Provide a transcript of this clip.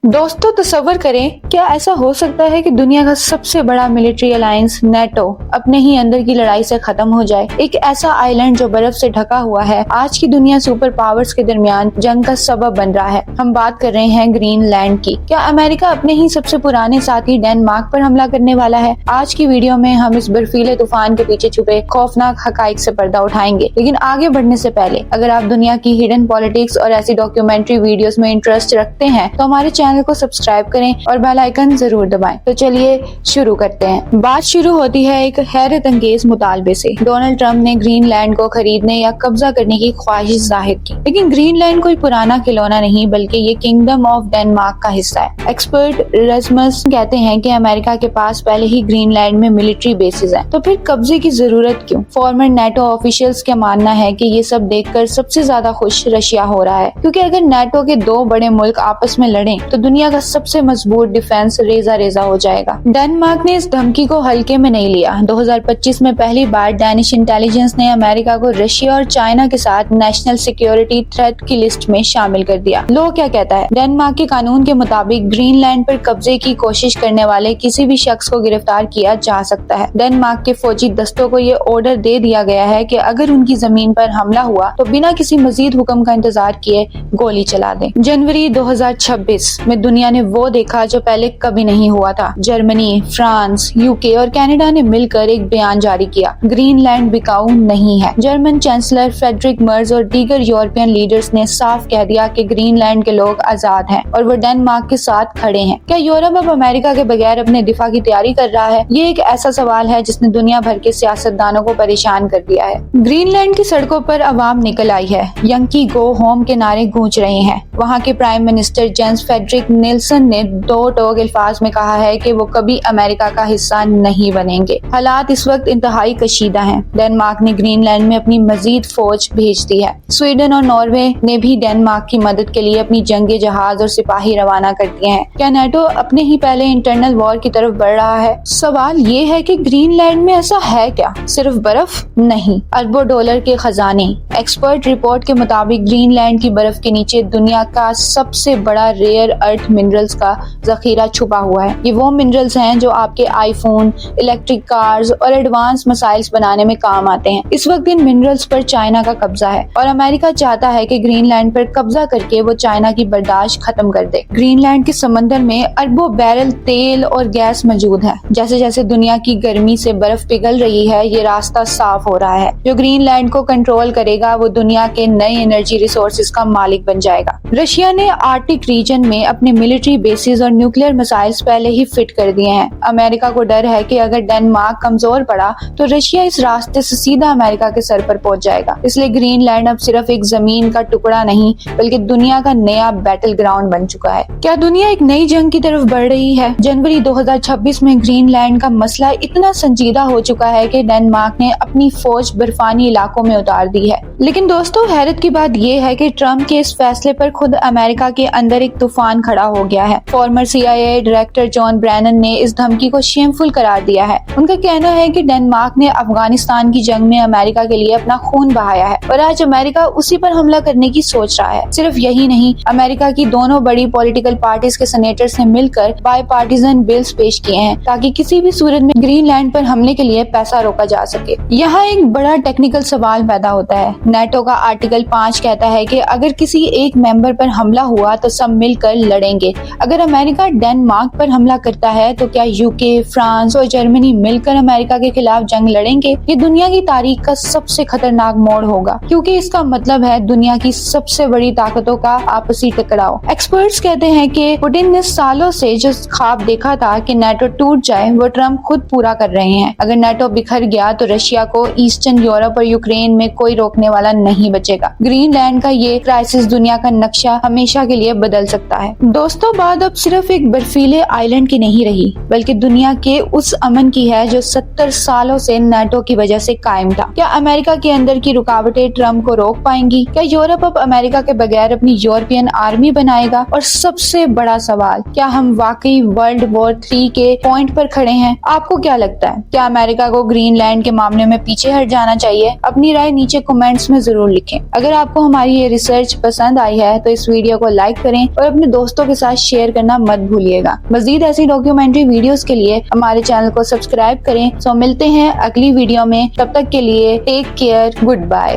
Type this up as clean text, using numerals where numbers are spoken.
दोस्तों तसव्वुर करें, क्या ऐसा हो सकता है कि दुनिया का सबसे बड़ा मिलिट्री अलायंस नेटो अपने ही अंदर की लड़ाई से खत्म हो जाए। एक ऐसा आइलैंड जो बर्फ से ढका हुआ है आज की दुनिया सुपर पावर्स के दरमियान जंग का सबब बन रहा है। हम बात कर रहे हैं ग्रीनलैंड की। क्या अमेरिका अपने ही सबसे पुराने साथी डेनमार्क पर हमला करने वाला है? आज की वीडियो में हम इस बर्फीले तूफान के पीछे छुपे खौफनाक हकाइक से पर्दा उठाएंगे। लेकिन आगे बढ़ने से पहले अगर आप दुनिया की हिडन पॉलिटिक्स और ऐसी डॉक्यूमेंट्री वीडियोस में इंटरेस्ट रखते हैं तो हमारे चैनल को सब्सक्राइब करें और बेल आइकन जरूर दबाएं। तो चलिए शुरू करते हैं। बात शुरू होती है एक हैरत अंगेज मुतालबे से। डोनाल्ड ट्रंप ने ग्रीनलैंड को खरीदने या कब्जा करने की ख्वाहिश जाहिर की, लेकिन ग्रीनलैंड कोई पुराना खिलौना नहीं बल्कि ये किंगडम ऑफ डेनमार्क का हिस्सा है। एक्सपर्ट रस्मस कहते हैं कि अमेरिका के पास पहले ही ग्रीनलैंड में मिलिट्री बेसिस हैं, तो फिर कब्जे की जरूरत क्यों? फॉर्मर नेटो ऑफिशियल्स का मानना है कि ये सब देखकर सबसे ज्यादा खुश रशिया हो रहा है, क्योंकि अगर नेटो के दो बड़े मुल्क आपस में लड़ें तो दुनिया का सबसे मजबूत डिफेंस रेजा रेजा हो जाएगा। डेनमार्क ने इस धमकी को हल्के में नहीं लिया। 2025 में पहली बार डेनिश इंटेलिजेंस ने अमेरिका को रशिया और चाइना के साथ नेशनल सिक्योरिटी थ्रेट की लिस्ट में शामिल कर दिया। लो क्या कहता है? डेनमार्क के कानून के मुताबिक ग्रीनलैंड पर कब्जे की कोशिश करने वाले किसी भी शख्स को गिरफ्तार किया जा सकता है। डेनमार्क के फौजी दस्तों को ये ऑर्डर दे दिया गया है कि अगर उनकी जमीन पर हमला हुआ तो बिना किसी मजीद हुक्म का इंतजार किए गोली चला दें। जनवरी 2026 में दुनिया ने वो देखा जो पहले कभी नहीं हुआ था। जर्मनी, फ्रांस, यूके और कनाडा ने मिलकर एक बयान जारी किया, ग्रीनलैंड बिकाऊ नहीं है। जर्मन चांसलर फ्रेडरिक मर्ज और दीगर यूरोपियन लीडर्स ने साफ कह दिया कि ग्रीनलैंड के लोग आजाद हैं और वो डेनमार्क के साथ खड़े हैं। क्या यूरोप अब अमेरिका के बगैर अपने दिफा की तैयारी कर रहा है? ये एक ऐसा सवाल है जिसने दुनिया भर के सियासतदानों को परेशान कर दिया है। ग्रीनलैंड की सड़कों पर आवाम निकल आई है। यंकी गो होम के नारे गूंज रहे हैं। वहाँ के prime minister Jens Frederik Nielsen ने दो टोक अल्फाज में कहा है कि वो कभी अमेरिका का हिस्सा नहीं बनेंगे। हालात इस वक्त इंतहाई कशीदा हैं। डेनमार्क ने ग्रीनलैंड में अपनी मजीद फौज भेज दी है। स्वीडन और नॉर्वे ने भी डेनमार्क की मदद के लिए अपनी जंगी जहाज और सिपाही रवाना कर दिए हैं। क्या नेटो अपने ही पहले इंटरनल वॉर की तरफ बढ़ रहा है? सवाल ये है कि ग्रीनलैंड में ऐसा है क्या? सिर्फ बर्फ? नहीं, अरबों डॉलर के खजाने। एक्सपर्ट रिपोर्ट के मुताबिक ग्रीनलैंड की बर्फ के नीचे दुनिया का सबसे बड़ा रेयर अर्थ मिनरल्स का जखीरा छुपा हुआ है। ये वो मिनरल्स हैं जो आपके आईफोन, इलेक्ट्रिक कार्स और एडवांस मिसाइल्स बनाने में काम आते हैं। इस वक्त इन मिनरल्स पर चाइना का कब्जा है और अमेरिका चाहता है कि ग्रीनलैंड पर कब्जा करके वो चाइना की बर्दाश्त खत्म कर दे। ग्रीनलैंड के समंदर में अरबों बैरल तेल और गैस मौजूद है। जैसे जैसे दुनिया की गर्मी से बर्फ पिघल रही है, ये रास्ता साफ हो रहा है। जो ग्रीनलैंड को कंट्रोल करेगा वो दुनिया के नए एनर्जी रिसोर्सेज का मालिक बन जाएगा। रशिया ने आर्टिक रीजन में अपने मिलिट्री बेसिस और न्यूक्लियर मिसाइल्स पहले ही फिट कर दिए हैं। अमेरिका को डर है कि अगर डेनमार्क कमजोर पड़ा तो रशिया इस रास्ते से सीधा अमेरिका के सर पर पहुंच जाएगा। इसलिए ग्रीनलैंड अब सिर्फ एक जमीन का टुकड़ा नहीं बल्कि दुनिया का नया बैटल ग्राउंड बन चुका है। क्या दुनिया एक नई जंग की तरफ बढ़ रही है? जनवरी 2026 में ग्रीनलैंड का मसला इतना संजीदा हो चुका है कि डेनमार्क ने अपनी फौज बर्फानी इलाकों में उतार दी है। लेकिन दोस्तों हैरत की बात यह है कि ट्रंप के इस फैसले पर खुद अमेरिका के अंदर एक तूफान खड़ा हो गया है। Former CIA director John Brennan ने इस धमकी को शेमफुल करार दिया है। उनका कहना है कि डेनमार्क ने अफगानिस्तान की जंग में अमेरिका के लिए अपना खून बहाया है और आज अमेरिका उसी पर हमला करने की सोच रहा है। सिर्फ यही नहीं, अमेरिका की दोनों बड़ी पॉलिटिकल पार्टीज के सेनेटर्स ने मिलकर बायपार्टीजन बिल्स पेश किए हैं ताकि किसी भी सूरत में ग्रीनलैंड पर हमले के लिए पैसा रोका जा सके। यहाँ एक बड़ा टेक्निकल सवाल पैदा होता है। नेटो का आर्टिकल 5 कहता है कि अगर किसी एक मेंबर पर हमला हुआ तो सब मिलकर लड़ेंगे। अगर अमेरिका डेनमार्क पर हमला करता है तो क्या यूके, फ्रांस और जर्मनी मिलकर अमेरिका के खिलाफ जंग लड़ेंगे? ये दुनिया की तारीख का सबसे खतरनाक मोड़ होगा, क्योंकि इसका मतलब है दुनिया की सबसे बड़ी ताकतों का आपसी टकराव। एक्सपर्ट्स कहते हैं कि पुतिन ने सालों से जो ख्वाब देखा था कि नेटो टूट जाए वो ट्रंप खुद पूरा कर रहे हैं। अगर नेटो बिखर गया तो रशिया को ईस्टर्न यूरोप और यूक्रेन में कोई रोकने वाला नहीं बचेगा। ग्रीनलैंड का ये क्राइसिस दुनिया का नक्शा हमेशा के लिए बदल सकता है। दोस्तों बात अब सिर्फ एक बर्फीले आइलैंड की नहीं रही बल्कि दुनिया के उस अमन की है जो 70 सालों से नेटो की वजह से कायम था। क्या अमेरिका के अंदर की रुकावटें ट्रंप को रोक पाएंगी? क्या यूरोप अब अमेरिका के बगैर अपनी यूरोपियन आर्मी बनाएगा? और सबसे बड़ा सवाल, क्या हम वाकई वर्ल्ड वॉर 3 के पॉइंट पर खड़े हैं? आपको क्या लगता है? क्या अमेरिका को ग्रीनलैंड के मामले में पीछे हट जाना चाहिए? अपनी राय नीचे कमेंट्स में जरूर लिखें। अगर आपको हमारी ये रिसर्च पसंद आई है तो इस वीडियो को लाइक करें और अपने दोस्तों دوستوں کے ساتھ شیئر کرنا مت بھولیے گا۔ مزید ایسی ڈاکیومنٹری ویڈیوز کے لیے ہمارے چینل کو سبسکرائب کریں۔ ملتے ہیں اگلی ویڈیو میں، تب تک کے لیے ٹیک کیئر، گڈ بائے۔